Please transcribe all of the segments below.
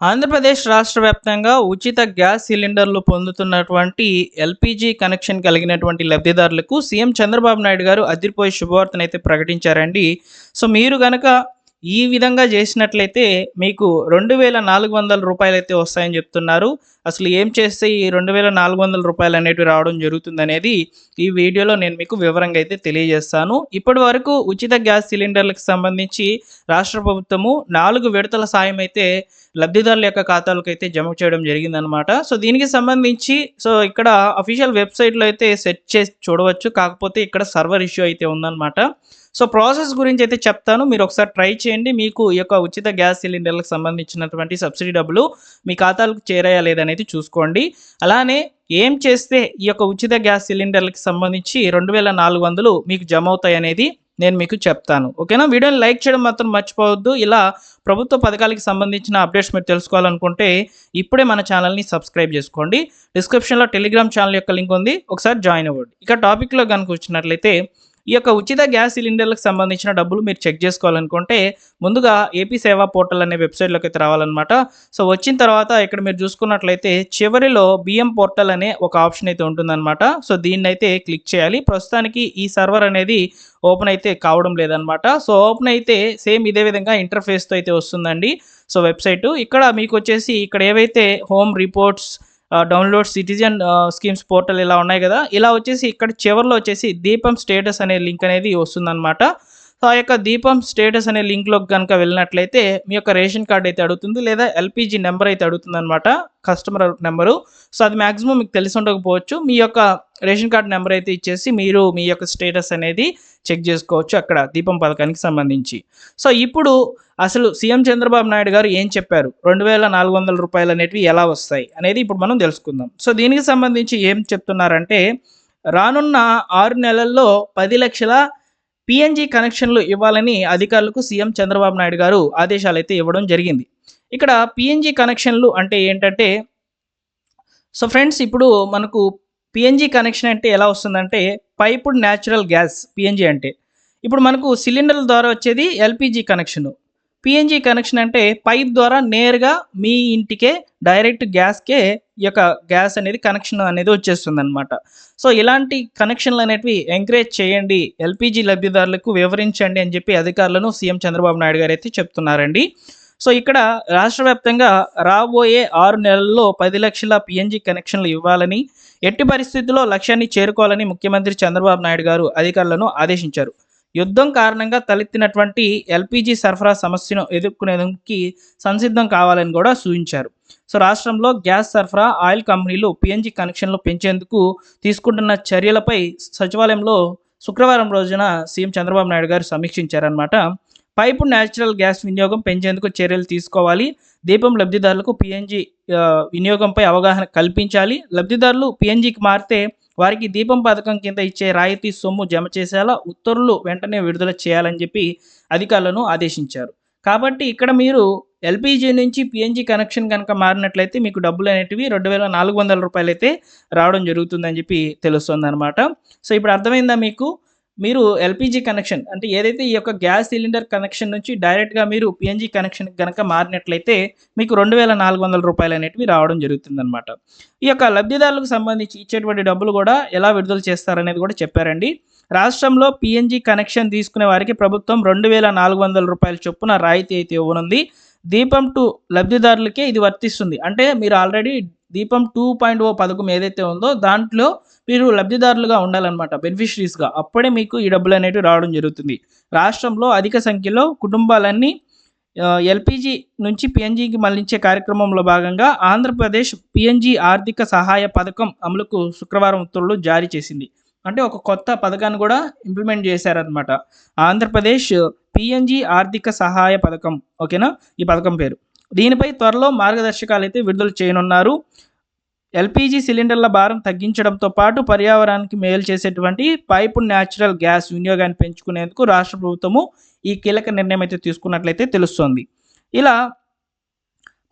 ఆంధ్రప్రదేశ్ రాష్ట్ర వ్యాప్తంగా ఉచిత గ్యాస్ సిలిండర్లు పొందుతున్నటువంటి ఎల్‌పీజీ కనెక్షన్ కలిగినటువంటి లబ్ధిదారులకు సీఎం చంద్రబాబు నాయుడు గారు అదిరిపోయే శుభవార్తనైతే ప్రకటించారండి. సో, మీరు గనక ఈ విధంగా జేసినట్లయితే మీకు రూ. 2,400 వస్తాయని జెప్తున్నారు. అసలు ఏం చేస్తే ఈ రూ. 2,400 అనేటివి రావడం జరుగుతుందనేది ఈ వీడియోలో నేను మీకు వివరంగా అయితే తెలియజేస్తాను. ఇప్పటివరకు ఉచిత గ్యాస్ సిలిండర్లకు సంబంధించి రాష్ట్ర ప్రభుత్వము 4 విడతల సాయం అయితే లబ్ధిదారుల యొక్క ఖాతాలకైతే జమ చేయడం జరిగిందనమాట. సో, దీనికి సంబంధించి ఇక్కడ అఫీషియల్ వెబ్‌సైట్‌లో అయితే సెర్చ్ చేసి చూడవచ్చు. కాకపోతే ఇక్కడ సర్వర్ ఇష్యూ అయితే ఉందనమాట. సో, ప్రాసెస్ గురించి అయితే చెప్తాను. మీరు ఒకసారి ట్రై చేయండి. మీకు ఈ యొక్క ఉచిత గ్యాస్ సిలిండర్‌లకు సంబంధించినటువంటి సబ్సిడీ డబ్బులు మీ ఖాతాలకు చేరాయా లేదనేది చూసుకోండి. అలానే ఏం చేస్తే ఈ యొక్క ఉచిత గ్యాస్ సిలిండర్‌లకి సంబంధించి 2,400 మీకు జమ అవుతాయనేది నేను మీకు చెప్తాను. ఓకేనా? వీడియోని లైక్ చేయడం మాత్రం మర్చిపోవద్దు. ఇలా ప్రభుత్వ పథకాలకి సంబంధించిన అప్డేట్స్ మీరు తెలుసుకోవాలనుకుంటే ఇప్పుడే మన ఛానల్‌ని సబ్స్క్రైబ్ చేసుకోండి. డిస్క్రిప్షన్‌లో టెలిగ్రామ్ ఛానల్ యొక్క లింక్ ఉంది. ఒకసారి జాయిన్ అవ్వండి. ఇక టాపిక్‌లో గనుక వచ్చినట్లయితే ఈ యొక్క ఉచిత గ్యాస్ సిలిండర్లకు సంబంధించిన డబ్బులు మీరు చెక్ చేసుకోవాలనుకుంటే ముందుగా ఏపీ సేవా పోర్టల్ అనే వెబ్‌సైట్‌లోకి అయితే రావాలన్నమాట. సో, వచ్చిన తర్వాత ఇక్కడ మీరు చూసుకున్నట్లయితే చివరిలో బియ్యం పోర్టల్ అనే ఒక ఆప్షన్ అయితే ఉంటుందన్నమాట. సో, దీన్నైతే క్లిక్ చేయాలి. ప్రస్తుతానికి ఈ సర్వర్ అనేది ఓపెన్ అయితే కావడం లేదనమాట. సో, ఓపెన్ అయితే సేమ్ ఇదే విధంగా ఇంటర్ఫేస్‌తో అయితే వస్తుందండి. సో, వెబ్‌సైటు ఇక్కడ మీకొచ్చేసి ఇక్కడ ఏవైతే home reports, download citizen schemes portal ఇలా ఉన్నాయి గదా! ఇలా వచ్చేసి ఇక్కడ చివర్లో వచ్చేసి దీపం స్టేటస్ అనే లింక్ అనేది వస్తుందనమాట. సో, ఆ యొక్క దీపం స్టేటస్ అనే లింక్‌లోకి గనుక వెళ్ళినట్లయితే మీ యొక్క రేషన్ కార్డ్ అయితే అడుగుతుంది. లేదా ఎల్‌పీజీ నంబర్ అయితే అడుగుతుందనమాట. Customer number. సో, అది మాక్సిమం మీకు తెలిసి ఉండకపోవచ్చు. మీ యొక్క రేషన్ కార్డ్ నంబర్ అయితే ఇచ్చేసి మీరు మీ యొక్క స్టేటస్ అనేది చెక్ జేసుకోవచ్చు అక్కడ దీపం పథకానికి సంబంధించి. సో, ఇప్పుడు అసలు సీఎం చంద్రబాబు నాయుడు గారు ఏం చెప్పారు? రూ. 2,400 అనేటివి ఎలా వస్తాయి? అనేది ఇప్పుడు మనం తెలుసుకుందాం. సో, దీనికి సంబంధించి ఏం చెప్తున్నారంటే రానున్న 6 నెలల్లో 10,00,000 పీఎన్‌జీ కనెక్షన్‌లు ఇవ్వాలని అధికారులకు సీఎం చంద్రబాబు నాయుడు గారు ఆదేశాలైతే ఇవ్వడం జరిగింది. ఇక్కడ పీఎన్‌జీ కనెక్షన్‌లు అంటే ఏంటంటే సో, ఫ్రెండ్స్ ఇప్పుడు మనకు పీఎన్‌జీ కనెక్షన్ అంటే ఎలా వస్తుందంటే పైప్డ్ న్యాచురల్ గ్యాస్ పీఎన్‌జీ అంటే. ఇప్పుడు మనకు సిలిండర్ల ద్వారా వచ్చేది ఎల్‌పీజీ కనెక్షను. పీఎన్‌జీ కనెక్షన్ అంటే పైప్ ద్వారా నేరుగా మీ ఇంటికే డైరెక్ట్ గ్యాస్‌కే ఈ యొక్క గ్యాస్ అనేది కనెక్షన్ అనేది వచ్చేస్తుందనమాట. సో, ఇలాంటి కనెక్షన్‌లు అనేటివి ఎంకరేజ్ చేయండి. ఎల్‌పీజీ లబ్ధిదారులకు వివరించండి అని చెప్పి అధికారులను సీఎం చంద్రబాబు నాయుడు గారైతే చెప్తున్నారండి. సో, ఇక్కడ రాష్ట్ర వ్యాప్తంగా రాబోయే 6 నెలల్లో 10,00,000 పీఎన్‌జీ కనెక్షన్‌లు ఇవ్వాలని, ఎట్టి పరిస్థితుల్లో లక్ష్యాన్ని చేరుకోవాలని ముఖ్యమంత్రి చంద్రబాబు నాయుడు గారు అధికారులను ఆదేశించారు. యుద్ధం కారణంగా తలెత్తినటువంటి ఎల్‌పీజీ సరఫరా సమస్యను ఎదుర్కొనేందుకు సంసిద్ధం కావాలని కూడా సూచించారు. సో, రాష్ట్రంలో గ్యాస్ సరఫరా, ఆయిల్ కంపెనీలు పీఎన్‌జీ కనెక్షన్లు పెంచేందుకు తీసుకుంటున్న చర్యలపై సచివాలయంలో శుక్రవారం రోజున సీఎం చంద్రబాబు నాయుడు గారు సమీక్షించారనమాట. పైపు న్యాచురల్ గ్యాస్ వినియోగం పెంచేందుకు చర్యలు తీసుకోవాలి. దీపం లబ్ధిదారులకు పీఎన్‌జీ వినియోగంపై అవగాహన కల్పించాలి. లబ్ధిదారులు పీఎన్‌జీకి మారితే వారికి దీపం పథకం కింద ఇచ్చే రాయితీ సొమ్ము జమ చేసేలా ఉత్తర్వులు వెంటనే విడుదల చేయాలని చెప్పి అధికారులను ఆదేశించారు. కాబట్టి ఇక్కడ మీరు ఎల్‌పీజీ నుంచి పీఎన్‌జీ కనెక్షన్ గనక మారినట్లయితే మీకు డబ్బులనేటివి రూ. 2,400 అయితే రావడం జరుగుతుందని చెప్పి తెలుస్తుందనమాట. సో, ఇప్పుడు అర్థమైందా మీకు? మీరు ఎల్‌పీజీ కనెక్షన్ అంటే ఏదైతే ఈ యొక్క గ్యాస్ సిలిండర్ కనెక్షన్ నుంచి డైరెక్ట్‌గా మీరు పీఎన్‌జీ కనెక్షన్‌కి గనక మారినట్లయితే మీకు రూ. 2,400 అనేటివి రావడం జరుగుతుందనమాట. ఈ యొక్క లబ్ధిదారులకు సంబంధించి ఇచ్చేటువంటి డబ్బులు గూడా ఎలా విడుదల చేస్తారనేది కూడా చెప్పారండి. రాష్ట్రంలో పీఎన్‌జీ కనెక్షన్ తీసుకునే వారికి ప్రభుత్వం రూ. 2,400 చొప్పున రాయితీ అయితే ఇవ్వనుంది. దీపం 2 లబ్ధిదారులకే ఇది వర్తిస్తుంది. అంటే మీరు ఆల్రెడీ దీపం 2.0 పథకం ఏదైతే ఉందో దాంట్లో మీరు లబ్ధిదారులుగా ఉండాలన్నమాట. బెనిఫిషరీస్‌గా. అప్పుడే మీకు ఈ డబ్బులనేటివి రావడం జరుగుతుంది. రాష్ట్రంలో అధిక సంఖ్యలో కుటుంబాలన్నీ ఎల్‌పీజీ నుంచి పీఎన్‌జీకి మళ్లించే కార్యక్రమంలో భాగంగా ఆంధ్రప్రదేశ్ పీఎన్‌జీ ఆర్థిక సహాయ పథకం అమలుకు శుక్రవారం ఉత్తర్వులు జారీ చేసింది. అంటే ఒక కొత్త పథకాన్ని కూడా ఇంప్లిమెంట్ చేశారనమాట. ఆంధ్రప్రదేశ్ పీఎన్‌జీ ఆర్థిక సహాయ పథకం. ఓకేనా? ఈ పథకం పేరు. దీనిపై త్వరలో మార్గదర్శకాలైతే విడుదల చేయనున్నారు. ఎల్‌పీజీ సిలిండర్ల భారం తగ్గించడంతో పాటు పర్యావరణానికి మేలు చేసేటువంటి పైపుడ్ న్యాచురల్ గ్యాస్ వినియోగాన్ని పెంచుకునేందుకు రాష్ట్ర ప్రభుత్వము ఈ కీలక నిర్ణయం అయితే తీసుకున్నట్లయితే తెలుస్తోంది. ఇలా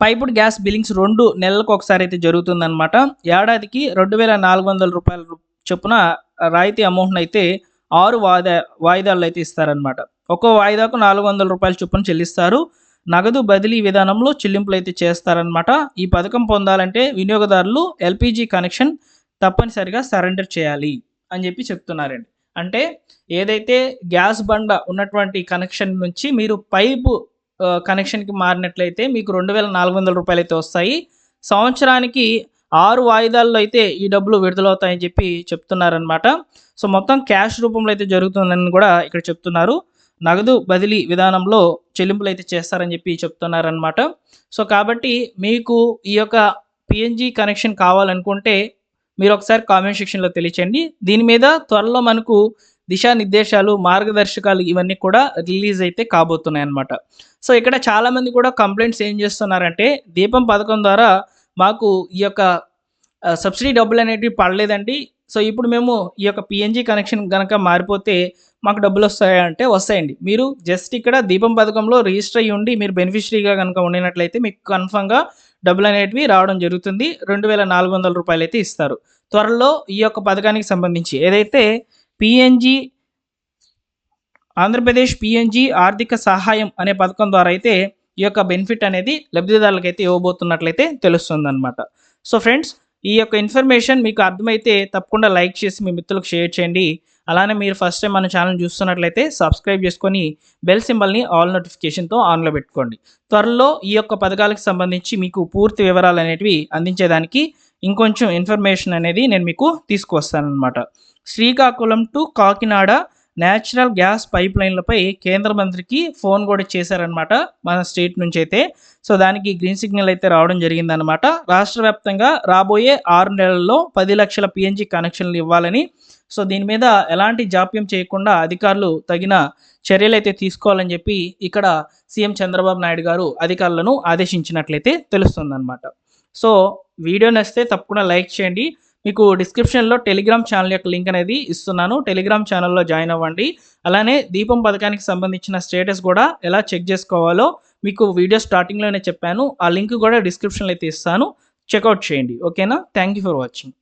పైపుడ్ గ్యాస్ బిల్లింగ్స్ 2 నెలలకు ఒకసారి అయితే జరుగుతుందనమాట. ఏడాదికి రూ. 2,400 చొప్పున రాయితీ అమౌంట్‌నైతే 6 వాయిదాల్లో అయితే ఇస్తారనమాట. ఒక్కో వాయిదాకు రూ. 400 చొప్పున చెల్లిస్తారు. నగదు బదిలీ విధానంలో చెల్లింపులైతే చేస్తారనమాట. ఈ పథకం పొందాలంటే వినియోగదారులు ఎల్‌పీజీ కనెక్షన్ తప్పనిసరిగా సరెండర్ చేయాలి అని చెప్పి చెప్తున్నారండి. అంటే ఏదైతే గ్యాస్ బండ ఉన్నటువంటి కనెక్షన్ నుంచి మీరు పైపు కనెక్షన్‌కి మారినట్లయితే మీకు రూ. 2,400 అయితే వస్తాయి. సంవత్సరానికి 6 వాయిదాల్లో అయితే ఈ డబ్బులు విడుదలవుతాయని చెప్పి చెప్తున్నారనమాట. సో, మొత్తం క్యాష్ రూపంలో అయితే జరుగుతుందని కూడా ఇక్కడ చెప్తున్నారు. నగదు బదిలీ విధానంలో చెల్లింపులైతే చేస్తారని చెప్పి చెప్తున్నారనమాట. సో, కాబట్టి మీకు ఈ యొక్క పీఎన్‌జీ కనెక్షన్ కావాలనుకుంటే మీరొకసారి కామెంట్ సెక్షన్‌లో తెలియచేయండి. దీని మీద త్వరలో మనకు దిశానిర్దేశాలు, మార్గదర్శకాలు ఇవన్నీ కూడా రిలీజ్ అయితే కాబోతున్నాయన్నమాట. సో, ఇక్కడ చాలామంది కూడా కంప్లెయింట్స్ ఏం చేస్తున్నారంటే, దీపం పథకం ద్వారా మాకు ఈ యొక్క సబ్సిడీ డబ్బులనేటివి పడలేదండి. సో, ఇప్పుడు మేము ఈ యొక్క పీఎన్‌జీ కనెక్షన్ గనక మారిపోతే మాకు డబ్బులొస్తాయా అంటే వస్తాయండి. మీరు జస్ట్ ఇక్కడ దీపం పథకంలో రిజిస్టర్ అయ్యి ఉండి మీరు బెనిఫిషరీగా గనక ఉండినట్లయితే మీకు కన్ఫర్మ్‌గా డబ్బులనేటివి రావడం జరుగుతుంది. రూ. 2,400 అయితే ఇస్తారు. త్వరలో ఈ యొక్క పథకానికి సంబంధించి ఏదైతే పీఎన్‌జీ ఆంధ్రప్రదేశ్ పీఎన్‌జీ ఆర్థిక సహాయం అనే పథకం ద్వారా అయితే ఈ యొక్క బెనిఫిట్ అనేది లబ్ధిదారులకైతే ఇవ్వబోతున్నట్లయితే తెలుస్తుందనమాట. సో, ఫ్రెండ్స్, ఈ యొక్క ఇన్ఫర్మేషన్ మీకు అర్థమైతే తప్పకుండా లైక్ చేసి మీ మిత్రులకు షేర్ చేయండి. అలానే మీరు ఫస్ట్ టైం మన ఛానల్ చూస్తున్నట్లయితే సబ్స్క్రైబ్ చేసుకొని బెల్ సింబల్‌ని ఆల్ నోటిఫికేషన్‌తో ఆన్‌లో పెట్టుకోండి. త్వరలో ఈ యొక్క పథకాలకు సంబంధించి మీకు పూర్తి వివరాలనేటివి అందించేదానికి ఇంకొంచెం ఇన్ఫర్మేషన్ అనేది నేను మీకు తీసుకువస్తాననమాట. Srikakulam to Kakinada natural gas pipe లైన్లపై కేంద్ర మంత్రికి ఫోన్ కూడా చేశారనమాట మన స్టేట్ నుంచి అయితే. సో, దానికి గ్రీన్ సిగ్నల్ అయితే రావడం జరిగిందనమాట. రాష్ట్ర వ్యాప్తంగా రాబోయే 6 నెలల్లో 10 లక్షల పీఎన్‌జీ కనెక్షన్లు ఇవ్వాలని, సో, దీని మీద ఎలాంటి జాప్యం చేయకుండా అధికారులు తగిన చర్యలైతే తీసుకోవాలని చెప్పి ఇక్కడ సీఎం చంద్రబాబు నాయుడు గారు అధికారులను ఆదేశించినట్లయితే తెలుస్తుందనమాట. సో, వీడియో నచ్చితే తప్పకుండా లైక్ చేయండి. మీకు డిస్క్రిప్షన్‌లో టెలిగ్రామ్ ఛానల్ యొక్క లింక్ అనేది ఇస్తున్నాను. టెలిగ్రామ్ ఛానల్‌లో జాయిన్ అవ్వండి. అలానే దీపం పథకానికి సంబంధించిన స్టేటస్ కూడా ఎలా చెక్ చేసుకోవాలో మీకు వీడియో స్టార్టింగ్‌లోనే చెప్పాను. ఆ లింక్ కూడా డిస్క్రిప్షన్‌లో అయితే ఇస్తాను. చెక్‌ఔట్ చేయండి. ఓకేనా? Thank you for watching.